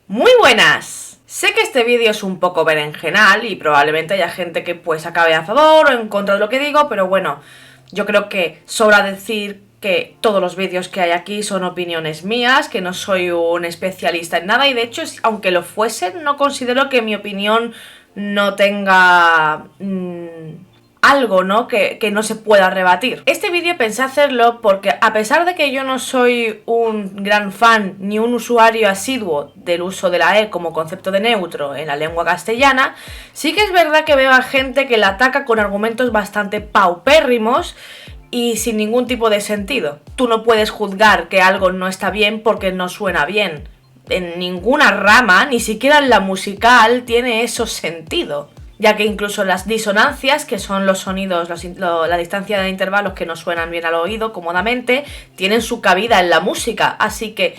Muy buenas. Sé que este vídeo es un poco berenjenal y probablemente haya gente que pues acabe a favor o en contra de lo que digo, pero bueno, yo creo que sobra decir que todos los vídeos que hay aquí son opiniones mías, que no soy un especialista en nada y de hecho, aunque lo fuesen, no considero que mi opinión no tenga algo, ¿no? Que no se pueda rebatir. Este vídeo pensé hacerlo porque a pesar de que yo no soy un gran fan ni un usuario asiduo del uso de la E como concepto de neutro en la lengua castellana, sí que es verdad que veo a gente que la ataca con argumentos bastante paupérrimos y sin ningún tipo de sentido. Tú no puedes juzgar que algo no está bien porque no suena bien. En ninguna rama, ni siquiera en la musical, tiene eso sentido. Ya que incluso las disonancias, que son los sonidos, la distancia de intervalos que no suenan bien al oído cómodamente, tienen su cabida en la música. Así que,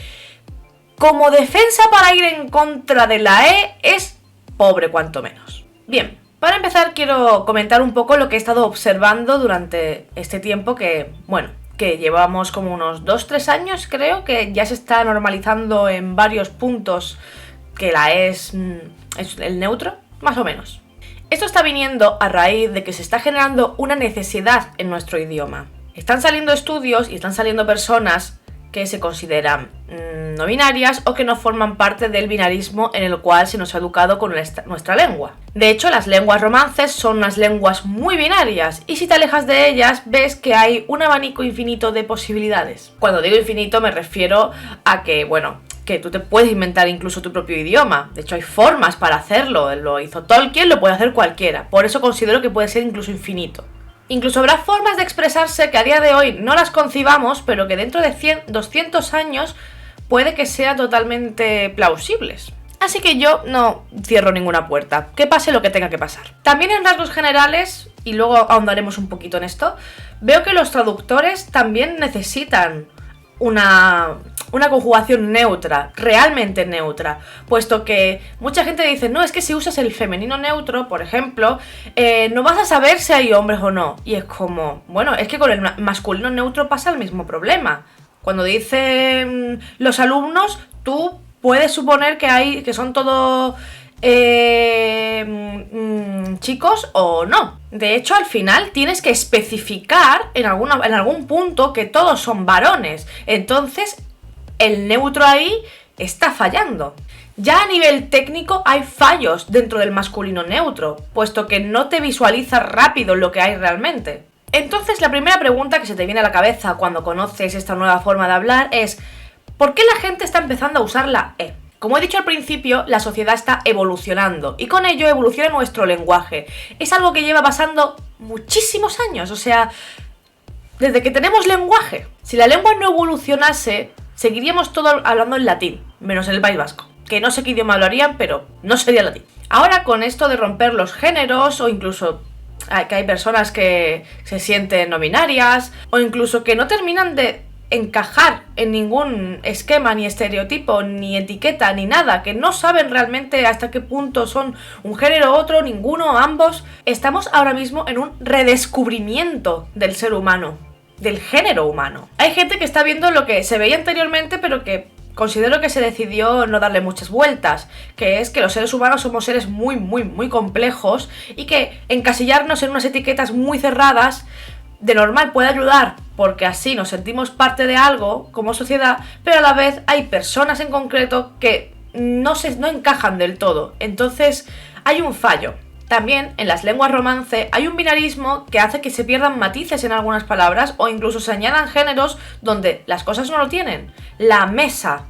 como defensa para ir en contra de la E, es pobre cuanto menos. Bien, para empezar quiero comentar un poco lo que he estado observando durante este tiempo que llevamos como unos 2-3 años, creo, que ya se está normalizando en varios puntos que la E es el neutro, más o menos. Esto está viniendo a raíz de que se está generando una necesidad en nuestro idioma. Están saliendo estudios y están saliendo personas que se consideran no binarias o que no forman parte del binarismo en el cual se nos ha educado con nuestra lengua. De hecho, las lenguas romances son unas lenguas muy binarias y si te alejas de ellas ves que hay un abanico infinito de posibilidades. Cuando digo infinito me refiero a que, que tú te puedes inventar incluso tu propio idioma. De hecho, hay formas para hacerlo. Lo hizo Tolkien, lo puede hacer cualquiera. Por eso considero que puede ser incluso infinito. Incluso habrá formas de expresarse que a día de hoy no las concibamos, pero que dentro de 100, 200 años puede que sean totalmente plausibles. Así que yo no cierro ninguna puerta, que pase lo que tenga que pasar. También en rasgos generales, y luego ahondaremos un poquito en esto, veo que los traductores también necesitan una conjugación neutra, realmente neutra, puesto que mucha gente dice, no, es que si usas el femenino neutro, por ejemplo, no vas a saber si hay hombres o no, y es como, bueno, es que con el masculino neutro pasa el mismo problema. Cuando dicen los alumnos, tú puedes suponer que son todos chicos o no. De hecho, al final tienes que especificar en algún punto que todos son varones. Entonces, el neutro ahí está fallando. Ya a nivel técnico hay fallos dentro del masculino neutro, puesto que no te visualiza rápido lo que hay realmente. Entonces, la primera pregunta que se te viene a la cabeza cuando conoces esta nueva forma de hablar es ¿por qué la gente está empezando a usar la E? Como he dicho al principio, la sociedad está evolucionando y con ello evoluciona nuestro lenguaje. Es algo que lleva pasando muchísimos años, o sea, desde que tenemos lenguaje. Si la lengua no evolucionase, seguiríamos todos hablando en latín, menos en el País Vasco. Que no sé qué idioma hablarían, pero no sería latín. Ahora con esto de romper los géneros o incluso que hay personas que se sienten no binarias o incluso que no terminan de encajar en ningún esquema, ni estereotipo, ni etiqueta, ni nada, que no saben realmente hasta qué punto son un género u otro, ninguno, ambos. Estamos ahora mismo en un redescubrimiento del ser humano, del género humano. Hay gente que está viendo lo que se veía anteriormente, pero que considero que se decidió no darle muchas vueltas, que es que los seres humanos somos seres muy, muy, muy complejos y que encasillarnos en unas etiquetas muy cerradas de normal puede ayudar porque así nos sentimos parte de algo como sociedad, pero a la vez hay personas en concreto que no encajan del todo. Entonces hay un fallo. También en las lenguas romance hay un binarismo que hace que se pierdan matices en algunas palabras o incluso se añadan géneros donde las cosas no lo tienen. La mesa,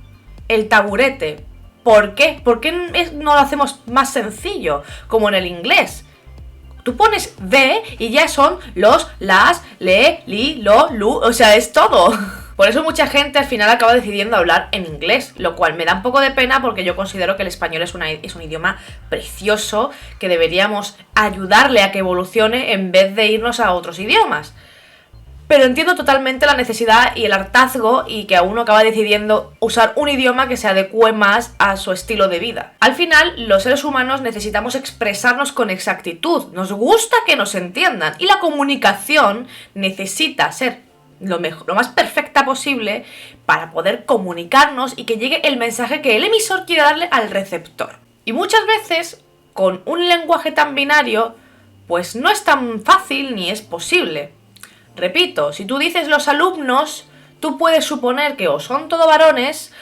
el taburete. ¿Por qué? ¿Por qué no lo hacemos más sencillo? Como en el inglés. Tú pones de y ya son los, las, le, li, lo, lu, o sea, es todo. Por eso mucha gente al final acaba decidiendo hablar en inglés, lo cual me da un poco de pena porque yo considero que el español es un idioma precioso que deberíamos ayudarle a que evolucione en vez de irnos a otros idiomas. Pero entiendo totalmente la necesidad y el hartazgo y que uno acaba decidiendo usar un idioma que se adecue más a su estilo de vida. Al final, los seres humanos necesitamos expresarnos con exactitud. Nos gusta que nos entiendan y la comunicación necesita ser lo más perfecta posible para poder comunicarnos y que llegue el mensaje que el emisor quiere darle al receptor. Y muchas veces, con un lenguaje tan binario, pues no es tan fácil ni es posible. Repito, si tú dices los alumnos, tú puedes suponer que o son todo varones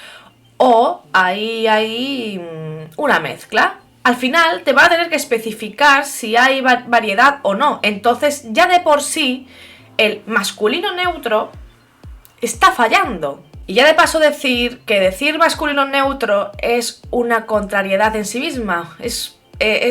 o hay una mezcla. Al final te va a tener que especificar si hay variedad o no. Entonces ya de por sí el masculino neutro está fallando. Y ya de paso decir que decir masculino neutro es una contrariedad en sí misma.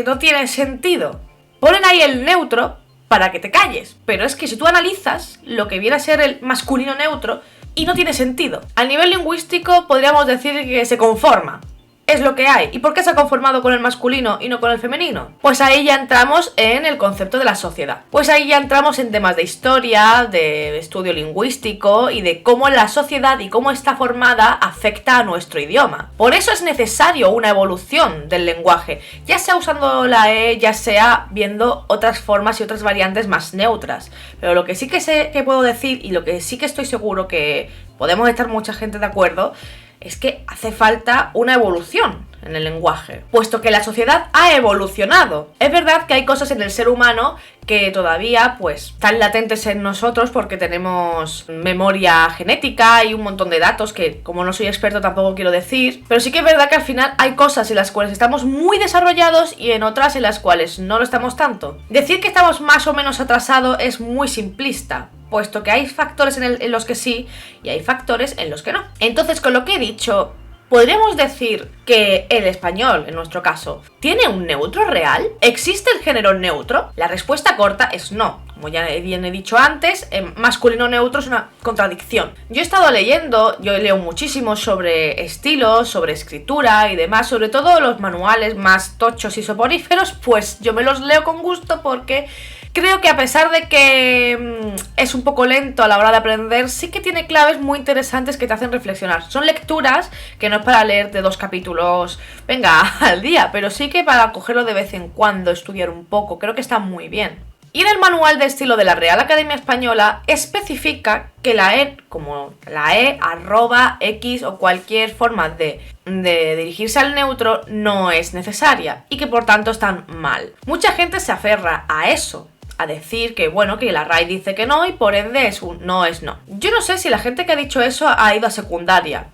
No tiene sentido. Ponen ahí el neutro para que te calles. Pero es que si tú analizas lo que viene a ser el masculino neutro, y no tiene sentido. A nivel lingüístico podríamos decir que se conforma. Es lo que hay. ¿Y por qué se ha conformado con el masculino y no con el femenino? Pues ahí ya entramos en el concepto de la sociedad. Pues ahí ya entramos en temas de historia, de estudio lingüístico y de cómo la sociedad y cómo está formada afecta a nuestro idioma. Por eso es necesario una evolución del lenguaje, ya sea usando la E, ya sea viendo otras formas y otras variantes más neutras. Pero lo que sí que sé que puedo decir y lo que sí que estoy seguro que podemos estar mucha gente de acuerdo es que hace falta una evolución en el lenguaje, puesto que la sociedad ha evolucionado. Es verdad que hay cosas en el ser humano que todavía pues están latentes en nosotros porque tenemos memoria genética y un montón de datos que, como no soy experto, tampoco quiero decir, pero sí que es verdad que al final hay cosas en las cuales estamos muy desarrollados y en otras en las cuales no lo estamos tanto. Decir que estamos más o menos atrasados es muy simplista, puesto que hay factores en los que sí y hay factores en los que no. Entonces, con lo que he dicho, ¿podríamos decir que el español, en nuestro caso, tiene un neutro real? ¿Existe el género neutro? La respuesta corta es no. Como ya bien he dicho antes, masculino neutro es una contradicción. Yo he estado leyendo, yo leo muchísimo sobre estilos, sobre escritura y demás, sobre todo los manuales más tochos y soporíferos, pues yo me los leo con gusto porque creo que a pesar de que es un poco lento a la hora de aprender, sí que tiene claves muy interesantes que te hacen reflexionar. Son lecturas que no es para leerte 2 capítulos, venga, al día, pero sí que para cogerlo de vez en cuando, estudiar un poco, creo que está muy bien. Y en el manual de estilo de la Real Academia Española especifica que la E, como la E, arroba, X o cualquier forma de dirigirse al neutro no es necesaria y que por tanto están mal. Mucha gente se aferra a eso, a decir que bueno, que la RAE dice que no y por ende es un no es no. Yo no sé si la gente que ha dicho eso ha ido a secundaria.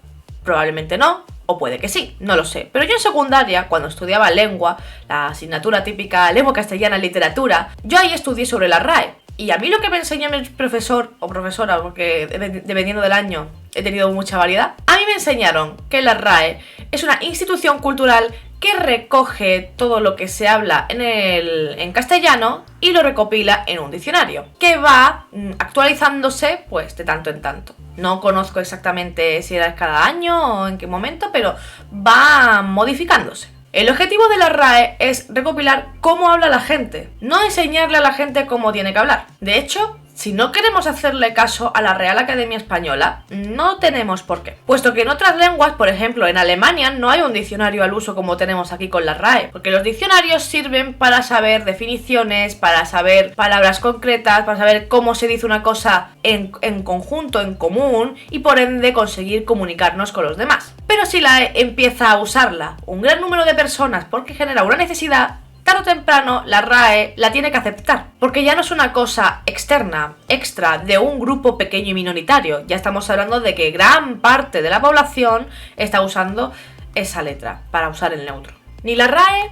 Probablemente no, o puede que sí, no lo sé. Pero yo en secundaria, cuando estudiaba lengua, la asignatura típica lengua castellana literatura, yo ahí estudié sobre la RAE. Y a mí lo que me enseñó mi profesor o profesora, porque dependiendo del año he tenido mucha variedad, a mí me enseñaron que la RAE es una institución cultural que recoge todo lo que se habla en castellano y lo recopila en un diccionario, que va actualizándose pues de tanto en tanto. No conozco exactamente si era cada año o en qué momento, pero va modificándose. El objetivo de la RAE es recopilar cómo habla la gente, no enseñarle a la gente cómo tiene que hablar. De hecho, si no queremos hacerle caso a la Real Academia Española, no tenemos por qué. Puesto que en otras lenguas, por ejemplo en Alemania, no hay un diccionario al uso como tenemos aquí con la RAE. Porque los diccionarios sirven para saber definiciones, para saber palabras concretas, para saber cómo se dice una cosa en conjunto, en común, y por ende conseguir comunicarnos con los demás. Pero si la E empieza a usarla un gran número de personas porque genera una necesidad, tarde o temprano la RAE la tiene que aceptar, porque ya no es una cosa externa, extra, de un grupo pequeño y minoritario. Ya estamos hablando de que gran parte de la población está usando esa letra para usar el neutro. Ni la RAE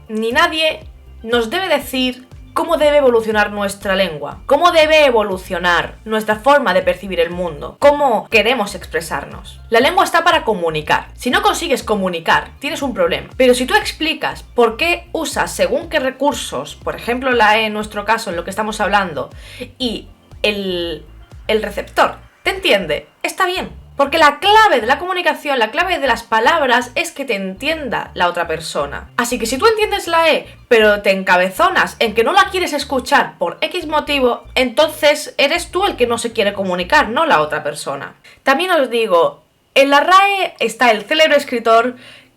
ni nadie nos debe decir cómo debe evolucionar nuestra lengua, cómo debe evolucionar nuestra forma de percibir el mundo, cómo queremos expresarnos. La lengua está para comunicar. Si no consigues comunicar, tienes un problema. Pero si tú explicas por qué usas según qué recursos, por ejemplo la E en nuestro caso, en lo que estamos hablando, y el receptor te entiende, está bien. Porque la clave de la comunicación, la clave de las palabras es que te entienda la otra persona. Así que si tú entiendes la E, pero te encabezonas en que no la quieres escuchar por X motivo, entonces eres tú el que no se quiere comunicar, no la otra persona. También os digo, en la RAE está el célebre escritor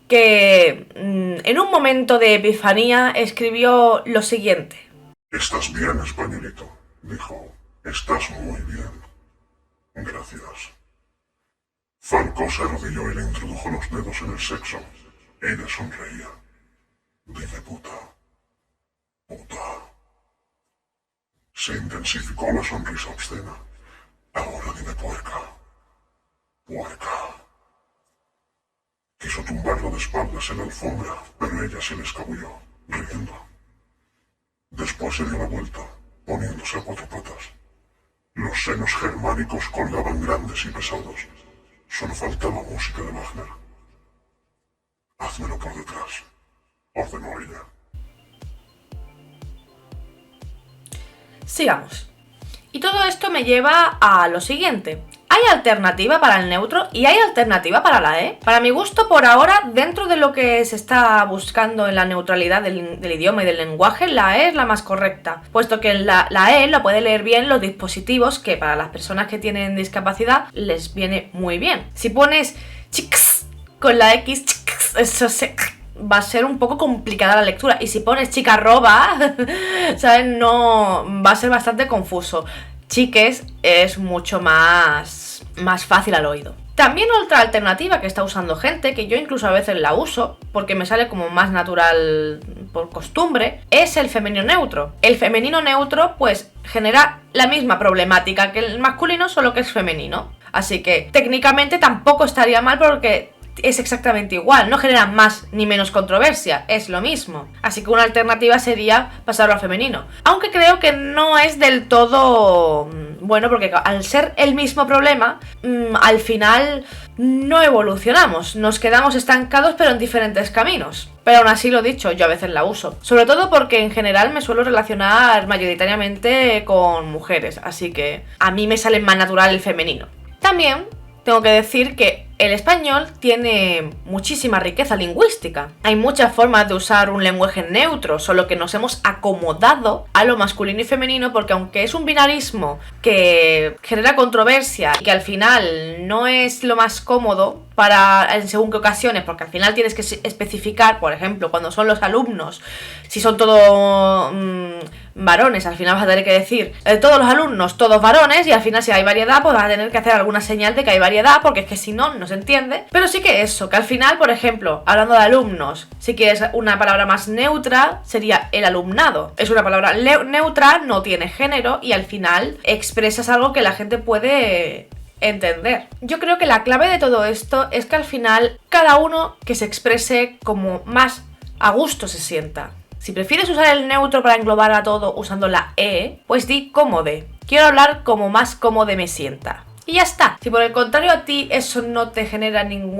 que en un momento de epifanía escribió lo siguiente. Estás bien, españolito, dijo. Estás muy bien. Gracias. Falco se arrodilló y le introdujo los dedos en el sexo. Ella sonreía. Dime puta. Puta. Se intensificó la sonrisa obscena. Ahora dime puerca. Puerca. Quiso tumbarlo de espaldas en la alfombra, pero ella se le escabulló, riendo. Después se dio la vuelta, poniéndose a cuatro patas. Los senos germánicos colgaban grandes y pesados. Solo faltaba música de Wagner. Házmelo por detrás, ordenó ella. Sigamos. Y todo esto me lleva a lo siguiente. Hay alternativa para el neutro y hay alternativa para la E. Para mi gusto, por ahora, dentro de lo que se está buscando en la neutralidad del idioma y del lenguaje, la E es la más correcta, puesto que la E lo puede leer bien los dispositivos, que para las personas que tienen discapacidad les viene muy bien. Si pones chics con la X, chics, eso va a ser un poco complicada la lectura. Y si pones chica roba, ¿sabes? No, va a ser bastante confuso. Chiques es mucho más fácil al oído. También otra alternativa que está usando gente, que yo incluso a veces la uso, porque me sale como más natural por costumbre, es el femenino neutro. El femenino neutro, pues, genera la misma problemática que el masculino, solo que es femenino. Así que, técnicamente tampoco estaría mal porque es exactamente igual, no genera más ni menos controversia, es lo mismo. Así que una alternativa sería pasarlo al femenino. Aunque creo que no es del todo bueno, porque al ser el mismo problema, al final no evolucionamos, nos quedamos estancados pero en diferentes caminos. Pero aún así, lo dicho, yo a veces la uso. Sobre todo porque en general me suelo relacionar mayoritariamente con mujeres, así que a mí me sale más natural el femenino. También tengo que decir que el español tiene muchísima riqueza lingüística. Hay muchas formas de usar un lenguaje neutro, solo que nos hemos acomodado a lo masculino y femenino, porque aunque es un binarismo que genera controversia y que al final no es lo más cómodo en según qué ocasiones, porque al final tienes que especificar, por ejemplo, cuando son los alumnos, si son todos varones, al final vas a tener que decir todos los alumnos, todos varones, y al final si hay variedad, pues vas a tener que hacer alguna señal de que hay variedad, porque es que si no, no se entiende. Pero sí que eso, que al final, por ejemplo, hablando de alumnos, si quieres una palabra más neutra, sería el alumnado. Es una palabra neutra, no tiene género, y al final expresas algo que la gente puede entender. Yo creo que la clave de todo esto es que al final cada uno que se exprese como más a gusto se sienta. Si prefieres usar el neutro para englobar a todo usando la E, pues di cómode. Quiero hablar como más cómodo me sienta. Y ya está. Si por el contrario a ti eso no te genera ninguna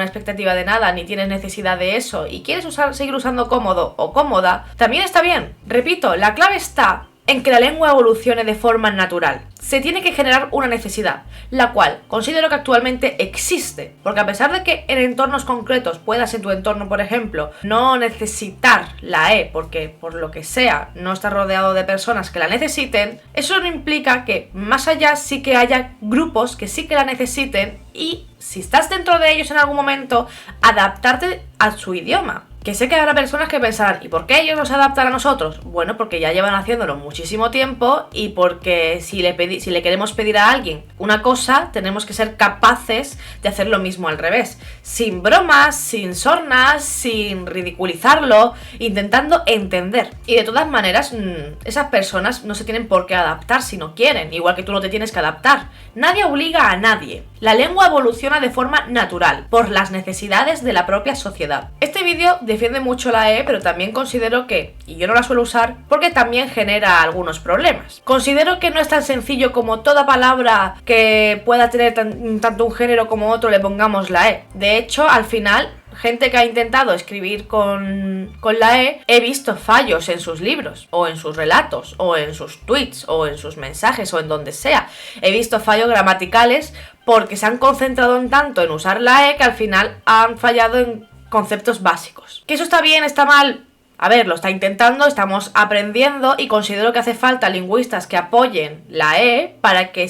expectativa de nada, ni tienes necesidad de eso y quieres seguir usando cómodo o cómoda, también está bien. Repito, la clave está en que la lengua evolucione de forma natural. Se tiene que generar una necesidad, la cual considero que actualmente existe, porque a pesar de que en entornos concretos puedas en tu entorno, por ejemplo, no necesitar la E, porque por lo que sea no estás rodeado de personas que la necesiten, eso no implica que más allá sí que haya grupos que sí que la necesiten y si estás dentro de ellos en algún momento, adaptarte a su idioma. Que sé que habrá personas que pensarán, ¿y por qué ellos nos adaptan a nosotros? Bueno, porque ya llevan haciéndolo muchísimo tiempo y porque si le queremos pedir a alguien una cosa, tenemos que ser capaces de hacer lo mismo al revés. Sin bromas, sin sornas, sin ridiculizarlo, intentando entender. Y de todas maneras, esas personas no se tienen por qué adaptar si no quieren, igual que tú no te tienes que adaptar. Nadie obliga a nadie. La lengua evoluciona de forma natural, por las necesidades de la propia sociedad. Este vídeo defiende mucho la E, pero también considero que, y yo no la suelo usar, porque también genera algunos problemas. Considero que no es tan sencillo como toda palabra que pueda tener tanto un género como otro le pongamos la E. De hecho, al final, gente que ha intentado escribir con la E, he visto fallos en sus libros, o en sus relatos, o en sus tweets, o en sus mensajes, o en donde sea. He visto fallos gramaticales porque se han concentrado en tanto en usar la E que al final han fallado en conceptos básicos. ¿Que eso está bien, está mal? A ver, lo está intentando, estamos aprendiendo y considero que hace falta lingüistas que apoyen la E para que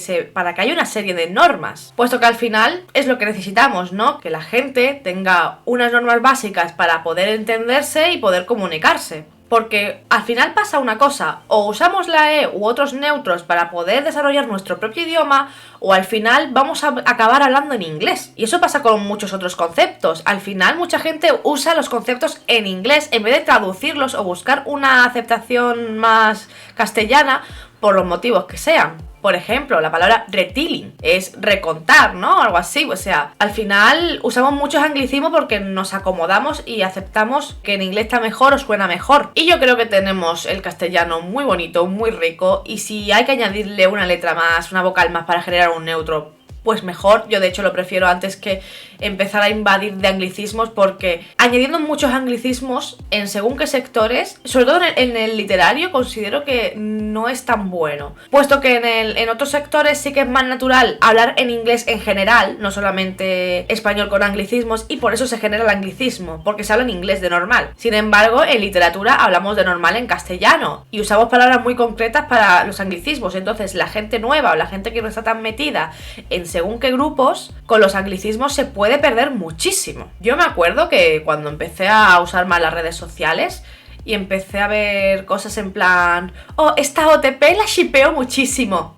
haya una serie de normas, puesto que al final es lo que necesitamos, ¿no? Que la gente tenga unas normas básicas para poder entenderse y poder comunicarse. Porque al final pasa una cosa, o usamos la E u otros neutros para poder desarrollar nuestro propio idioma, o al final vamos a acabar hablando en inglés. Y eso pasa con muchos otros conceptos. Al final mucha gente usa los conceptos en inglés en vez de traducirlos o buscar una aceptación más castellana por los motivos que sean. Por ejemplo, la palabra retelling es recontar, ¿no? Algo así. O sea, al final usamos muchos anglicismos porque nos acomodamos y aceptamos que en inglés está mejor o suena mejor. Y yo creo que tenemos el castellano muy bonito, muy rico. Y si hay que añadirle una letra más, una vocal más para generar un neutro, pues mejor. Yo de hecho lo prefiero antes que empezar a invadir de anglicismos, porque añadiendo muchos anglicismos en según qué sectores, sobre todo en el literario, considero que no es tan bueno, puesto que en otros sectores sí que es más natural hablar en inglés en general, no solamente español con anglicismos, y por eso se genera el anglicismo, porque se habla en inglés de normal. Sin embargo, en literatura hablamos de normal en castellano y usamos palabras muy concretas para los anglicismos. Entonces la gente nueva o la gente que no está tan metida en según qué grupos, con los anglicismos se puede perder muchísimo. Yo me acuerdo que cuando empecé a usar más las redes sociales y empecé a ver cosas en plan, oh, esta OTP la shipeo muchísimo.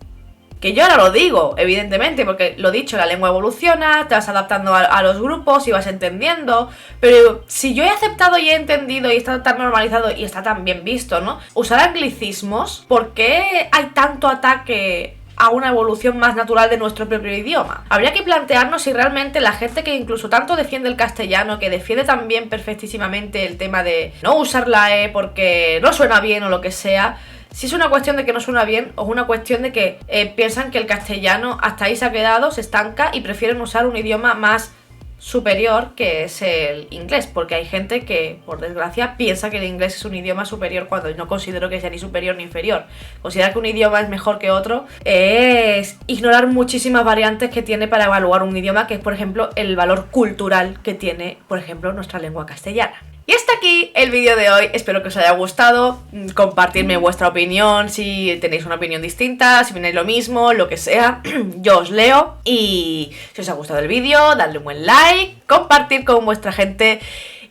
Que yo ahora lo digo, evidentemente, porque lo dicho, la lengua evoluciona, te vas adaptando a los grupos y vas entendiendo, pero si yo he aceptado y he entendido y está tan normalizado y está tan bien visto, ¿no? Usar anglicismos, ¿por qué hay tanto ataque a una evolución más natural de nuestro propio idioma? Habría que plantearnos si realmente la gente que incluso tanto defiende el castellano, que defiende también perfectísimamente el tema de no usar la E porque no suena bien o lo que sea, si es una cuestión de que no suena bien o es una cuestión de que piensan que el castellano hasta ahí se ha quedado, se estanca y prefieren usar un idioma más superior, que es el inglés, porque hay gente que, por desgracia, piensa que el inglés es un idioma superior cuando no considero que sea ni superior ni inferior. Considerar que un idioma es mejor que otro es ignorar muchísimas variantes que tiene para evaluar un idioma, que es, por ejemplo, el valor cultural que tiene, por ejemplo, nuestra lengua castellana. Y hasta aquí el vídeo de hoy, espero que os haya gustado, compartirme vuestra opinión, si tenéis una opinión distinta, si opináis lo mismo, lo que sea, yo os leo. Y si os ha gustado el vídeo, dadle un buen like, compartir con vuestra gente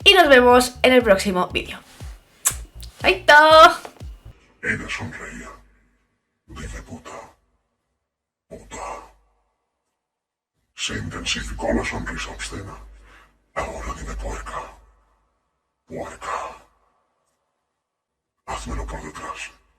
y nos vemos en el próximo vídeo. ¡Chaito! Ella sonreía. Dime puta. Puta. Se intensificó la sonrisa obscena. Ahora dime puerca. Puerca.